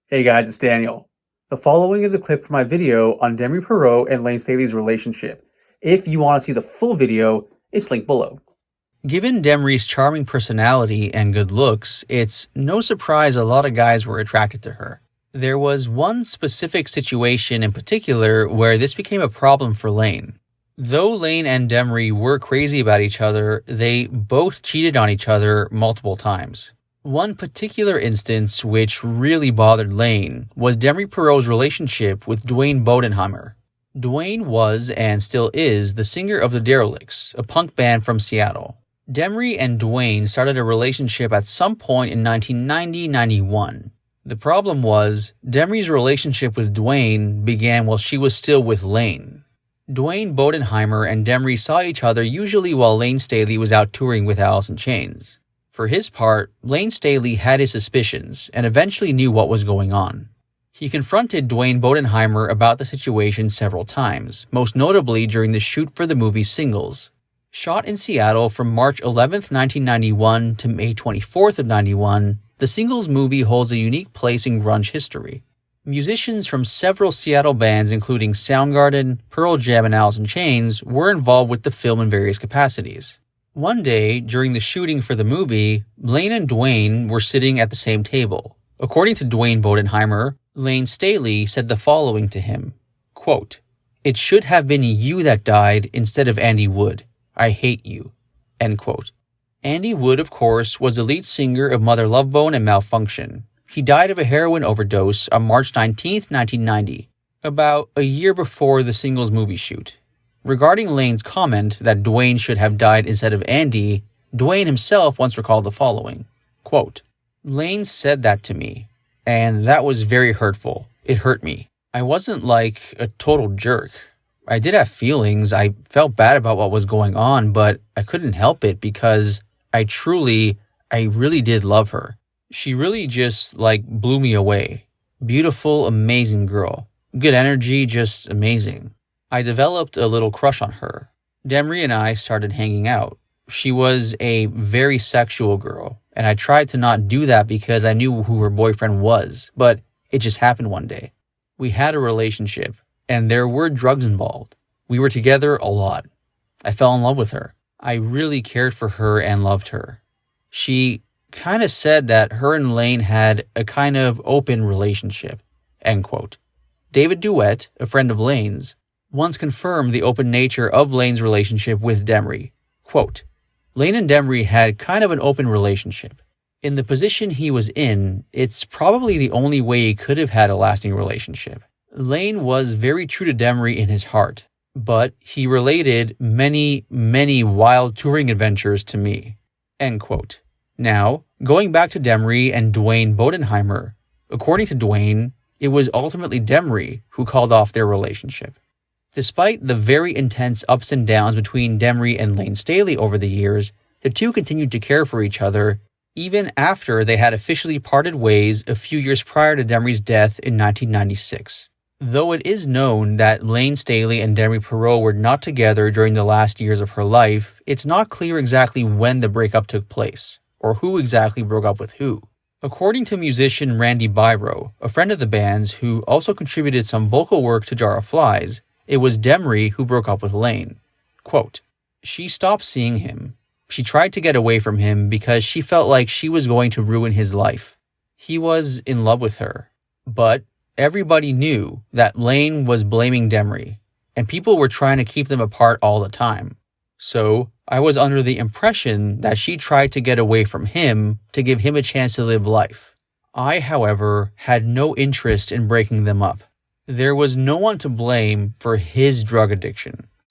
Hey guys, it's Daniel. The following is a clip from my video on Demri Parrott and Layne Staley's relationship. If you want to see the full video, it's linked below. Given Demri's charming personality and good looks, it's no surprise a lot of guys were attracted to her. There was one specific situation in particular where this became a problem for Layne. Though Layne and Demri were crazy about each other, they both cheated on each other multiple times. One particular instance which really bothered Layne was Demri Parrott's relationship with Dwayne Bodenheimer. Dwayne was, and still is, the singer of the Derelicts, a punk band from Seattle. Demri and Dwayne started a relationship at some point in 1990-91. The problem was, Demri's relationship with Dwayne began while she was still with Layne. Dwayne Bodenheimer and Demri saw each other usually while Layne Staley was out touring with Alice in Chains. For his part, Layne Staley had his suspicions and eventually knew what was going on. He confronted Dwayne Bodenheimer about the situation several times, most notably during the shoot for the movie Singles. Shot in Seattle from March 11, 1991 to May 24th of 91, the Singles movie holds a unique place in grunge history. Musicians from several Seattle bands including Soundgarden, Pearl Jam, and Alice in Chains were involved with the film in various capacities. One day, during the shooting for the movie, Layne and Dwayne were sitting at the same table. According to Dwayne Bodenheimer, Layne Staley said the following to him, quote, "It should have been you that died instead of Andy Wood. I hate you." End quote. Andy Wood, of course, was the lead singer of Mother Love Bone and Malfunction. He died of a heroin overdose on March 19, 1990, about a year before the Singles movie shoot. Regarding Layne's comment that Dwayne should have died instead of Andy, Dwayne himself once recalled the following, quote, "Layne said that to me, and that was very hurtful. It hurt me. I wasn't like a total jerk. I did have feelings. I felt bad about what was going on, but I couldn't help it because I really did love her. She really just, blew me away. Beautiful, amazing girl. Good energy, just amazing. I developed a little crush on her. Demri and I started hanging out. She was a very sexual girl, and I tried to not do that because I knew who her boyfriend was, but it just happened one day. We had a relationship, and there were drugs involved. We were together a lot. I fell in love with her. I really cared for her and loved her. She kind of said that her and Layne had a kind of open relationship." End quote. David Duet, a friend of Layne's, once confirmed the open nature of Layne's relationship with Demri. Quote, "Layne and Demri had kind of an open relationship. In the position he was in, it's probably the only way he could have had a lasting relationship. Layne was very true to Demri in his heart, but he related many, many wild touring adventures to me." End quote. Now, going back to Demri and Dwayne Bodenheimer, according to Dwayne, it was ultimately Demri who called off their relationship. Despite the very intense ups and downs between Demri and Layne Staley over the years, the two continued to care for each other, even after they had officially parted ways a few years prior to Demri's death in 1996. Though it is known that Layne Staley and Demri Parrott were not together during the last years of her life, it's not clear exactly when the breakup took place, or who exactly broke up with who. According to musician Randy Biro, a friend of the band's who also contributed some vocal work to Jar of Flies, it was Demri who broke up with Layne. Quote, "She stopped seeing him. She tried to get away from him because she felt like she was going to ruin his life. He was in love with her. But everybody knew that Layne was blaming Demri, and people were trying to keep them apart all the time. So I was under the impression that she tried to get away from him to give him a chance to live life. I, however, had no interest in breaking them up. There was no one to blame for his drug addiction.